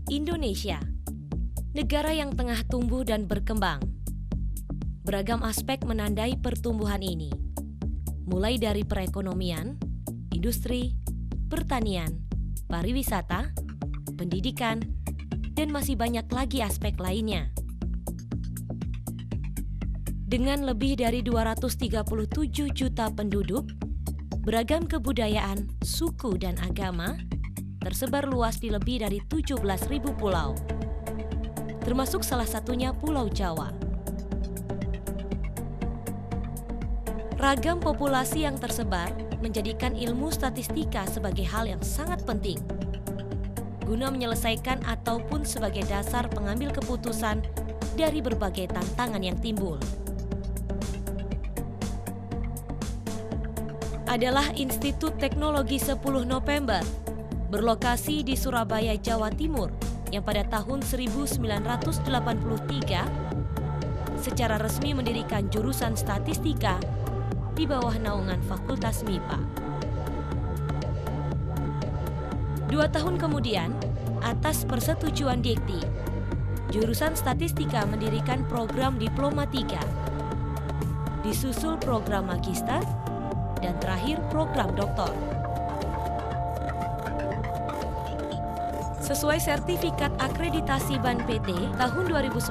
Indonesia, negara yang tengah tumbuh dan berkembang. Beragam aspek menandai pertumbuhan ini, mulai dari perekonomian, industri, pertanian, pariwisata, pendidikan, dan masih banyak lagi aspek lainnya. Dengan lebih dari 237 juta penduduk, beragam kebudayaan, suku, dan agama tersebar luas di lebih dari 17.000 pulau, termasuk salah satunya Pulau Jawa. Ragam populasi yang tersebar menjadikan ilmu statistika sebagai hal yang sangat penting guna menyelesaikan ataupun sebagai dasar pengambil keputusan dari berbagai tantangan yang timbul. Adalah Institut Teknologi 10 November, berlokasi di Surabaya, Jawa Timur, yang pada tahun 1983 secara resmi mendirikan jurusan statistika di bawah naungan Fakultas MIPA. 2 tahun kemudian, atas persetujuan Dikti, jurusan statistika mendirikan program Diploma 3, disusul program Magister, dan terakhir program Doktor. Sesuai sertifikat akreditasi BAN PT tahun 2010,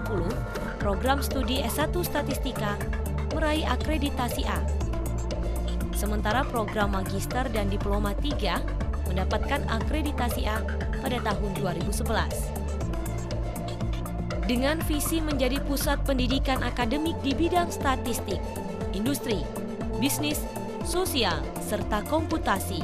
program studi S1 Statistika meraih akreditasi A. Sementara program Magister dan Diploma 3 mendapatkan akreditasi A pada tahun 2011. Dengan visi menjadi pusat pendidikan akademik di bidang statistik, industri, bisnis, sosial, serta komputasi,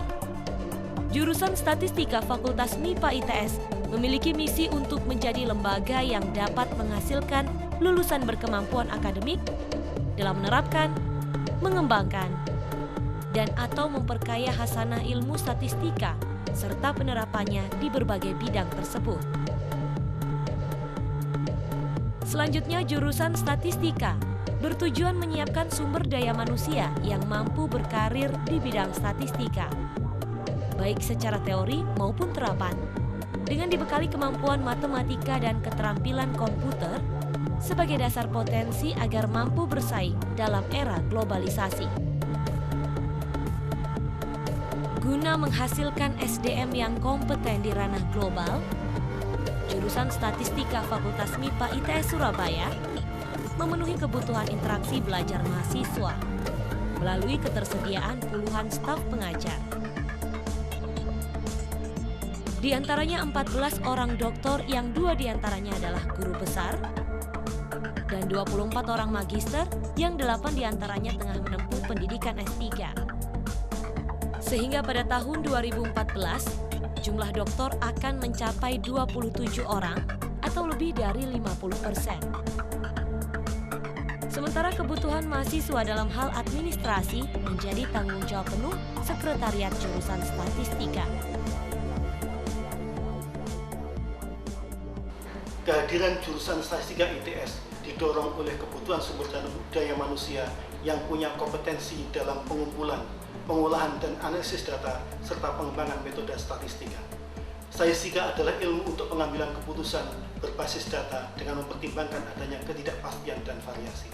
jurusan Statistika Fakultas MIPA ITS memiliki misi untuk menjadi lembaga yang dapat menghasilkan lulusan berkemampuan akademik dalam menerapkan, mengembangkan, dan atau memperkaya hasanah ilmu statistika serta penerapannya di berbagai bidang tersebut. Selanjutnya, jurusan Statistika bertujuan menyiapkan sumber daya manusia yang mampu berkarir di bidang statistika, baik secara teori maupun terapan, dengan dibekali kemampuan matematika dan keterampilan komputer sebagai dasar potensi agar mampu bersaing dalam era globalisasi. Guna menghasilkan SDM yang kompeten di ranah global, jurusan Statistika Fakultas MIPA ITS Surabaya memenuhi kebutuhan interaksi belajar mahasiswa melalui ketersediaan puluhan staf pengajar. Di antaranya 14 orang doktor yang 2 diantaranya adalah guru besar, dan 24 orang magister yang 8 diantaranya tengah menempuh pendidikan S3. Sehingga pada tahun 2014, jumlah doktor akan mencapai 27 orang atau lebih dari 50%. Sementara kebutuhan mahasiswa dalam hal administrasi menjadi tanggung jawab penuh Sekretariat Jurusan Statistika. Kehadiran jurusan Statistika ITS didorong oleh kebutuhan sumber daya manusia yang punya kompetensi dalam pengumpulan, pengolahan dan analisis data, serta pengembangan metode statistika. Statistika adalah ilmu untuk pengambilan keputusan berbasis data dengan mempertimbangkan adanya ketidakpastian dan variasi.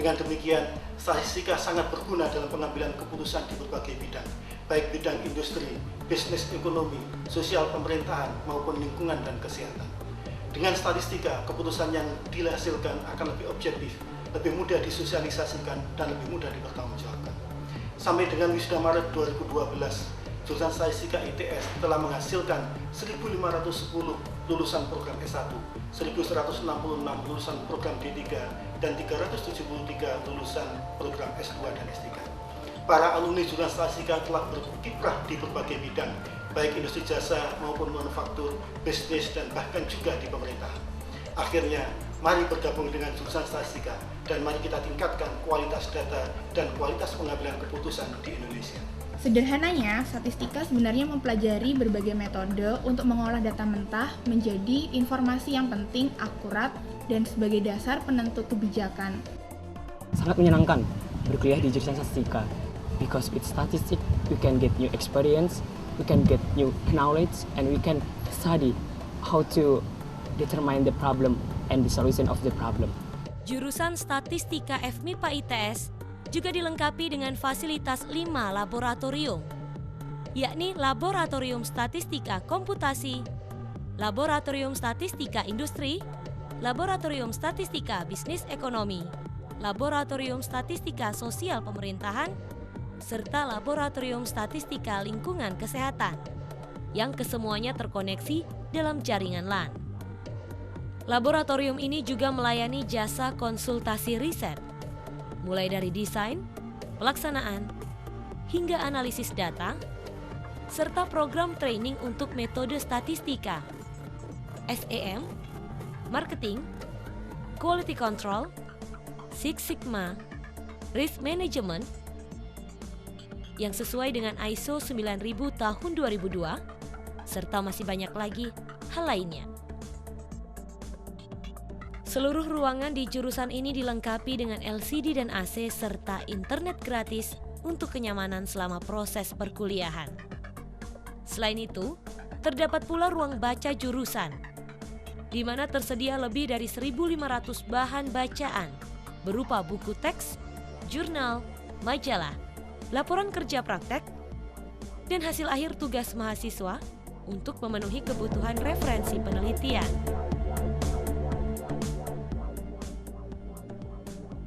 Dengan demikian, statistika sangat berguna dalam pengambilan keputusan di berbagai bidang, baik bidang industri, bisnis, ekonomi, sosial pemerintahan, maupun lingkungan dan kesehatan. Dengan statistika, keputusan yang dihasilkan akan lebih objektif, lebih mudah disosialisasikan, dan lebih mudah dipertanggungjawabkan. Sampai dengan wisuda Maret 2012, jurusan Statistika ITS telah menghasilkan 1.510 lulusan program S1, 1.166 lulusan program D3, dan 373 lulusan program S2 dan S3. Para alumni jurusan Statistika telah berkiprah di berbagai bidang, baik industri jasa maupun manufaktur, bisnis, dan bahkan juga di pemerintahan. Akhirnya, mari bergabung dengan jurusan Statistika dan mari kita tingkatkan kualitas data dan kualitas pengambilan keputusan di Indonesia. Sederhananya, statistika sebenarnya mempelajari berbagai metode untuk mengolah data mentah menjadi informasi yang penting, akurat, dan sebagai dasar penentu kebijakan. Sangat menyenangkan berkuliah di jurusan statistika, because with statistics we can get new experience, we can get new knowledge, and we can study how to determine the problem and the solution of the problem. Jurusan Statistika FMIPA ITS juga dilengkapi dengan fasilitas 5 laboratorium, yakni Laboratorium Statistika Komputasi, Laboratorium Statistika Industri, Laboratorium Statistika Bisnis Ekonomi, Laboratorium Statistika Sosial Pemerintahan, serta Laboratorium Statistika Lingkungan Kesehatan, yang kesemuanya terkoneksi dalam jaringan LAN. Laboratorium ini juga melayani jasa konsultasi riset, mulai dari desain, pelaksanaan, hingga analisis data, serta program training untuk metode statistika, SEM, marketing, quality control, Six Sigma, risk management, yang sesuai dengan ISO 9000 tahun 2002, serta masih banyak lagi hal lainnya. Seluruh ruangan di jurusan ini dilengkapi dengan LCD dan AC serta internet gratis untuk kenyamanan selama proses perkuliahan. Selain itu, terdapat pula ruang baca jurusan, di mana tersedia lebih dari 1.500 bahan bacaan berupa buku teks, jurnal, majalah, laporan kerja praktek, dan hasil akhir tugas mahasiswa untuk memenuhi kebutuhan referensi penelitian.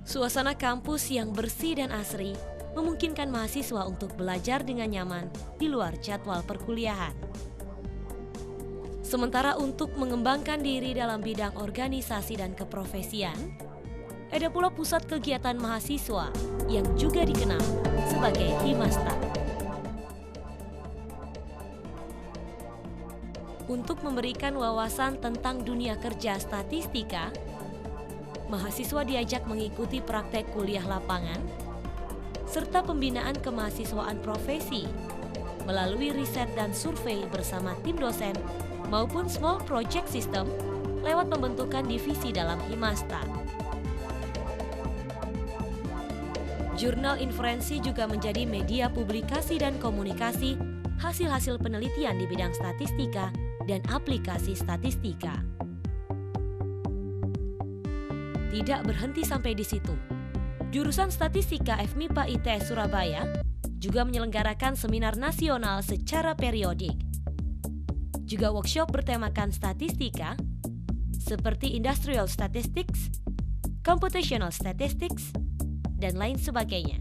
Suasana kampus yang bersih dan asri memungkinkan mahasiswa untuk belajar dengan nyaman di luar jadwal perkuliahan. Sementara untuk mengembangkan diri dalam bidang organisasi dan keprofesian, ada pula pusat kegiatan mahasiswa yang juga dikenal sebagai Himasta. Untuk memberikan wawasan tentang dunia kerja statistika, mahasiswa diajak mengikuti praktek kuliah lapangan, serta pembinaan kemahasiswaan profesi melalui riset dan survei bersama tim dosen maupun small project system lewat pembentukan divisi dalam Himasta. Jurnal Inferensi juga menjadi media publikasi dan komunikasi hasil-hasil penelitian di bidang statistika dan aplikasi statistika. Tidak berhenti sampai di situ. Jurusan Statistika FMIPA ITS Surabaya juga menyelenggarakan seminar nasional secara periodik. Juga workshop bertemakan statistika seperti Industrial Statistics, Computational Statistics, dan lain sebagainya.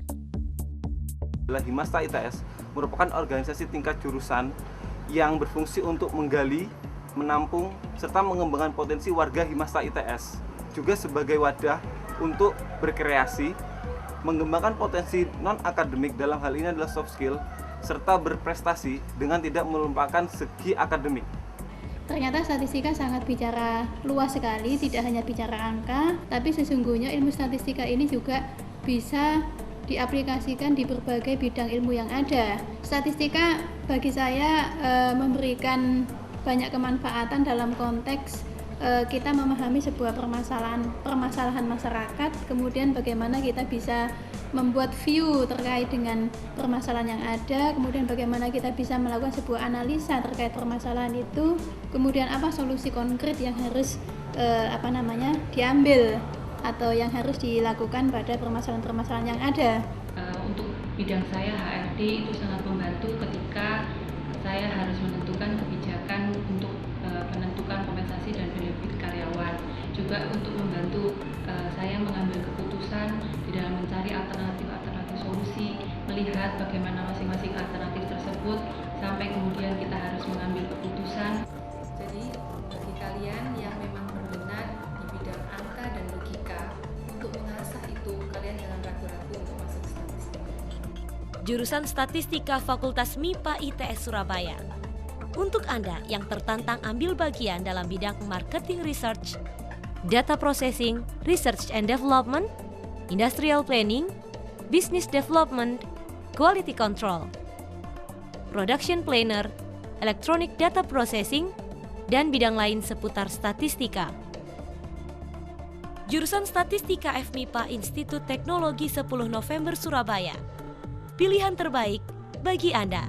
Himasta ITS merupakan organisasi tingkat jurusan yang berfungsi untuk menggali, menampung, serta mengembangkan potensi warga Himasta ITS. Juga sebagai wadah untuk berkreasi, mengembangkan potensi non-akademik dalam hal ini adalah soft skill, serta berprestasi dengan tidak melupakan segi akademik. Ternyata statistika sangat bicara luas sekali, tidak hanya bicara angka, tapi sesungguhnya ilmu statistika ini juga bisa diaplikasikan di berbagai bidang ilmu yang ada. Statistika bagi saya memberikan banyak kemanfaatan dalam konteks kita memahami sebuah permasalahan masyarakat, kemudian bagaimana kita bisa membuat view terkait dengan permasalahan yang ada, kemudian bagaimana kita bisa melakukan sebuah analisa terkait permasalahan itu, kemudian apa solusi konkret yang harus diambil atau yang harus dilakukan pada permasalahan-permasalahan yang ada. Untuk bidang saya HRD itu sangat membantu ketika saya harus menentukan kebijakan untuk menentukan kompensasi dan benefit karyawan, juga untuk membantu saya mengambil keputusan di dalam mencari alternatif solusi, melihat bagaimana masing-masing alternatif tersebut sampai kemudian kita harus mengambil keputusan. Jadi bagi kalian yang memang berminat di bidang angka dan logika, untuk mengasah itu kalian jangan ragu-ragu untuk masuk statistik. Jurusan Statistika Fakultas MIPA ITS Surabaya. Untuk Anda yang tertantang ambil bagian dalam bidang marketing research, data processing, research and development, industrial planning, business development, quality control, production planner, electronic data processing, dan bidang lain seputar statistika. Jurusan Statistika FMIPA Institut Teknologi 10 November Surabaya. Pilihan terbaik bagi Anda.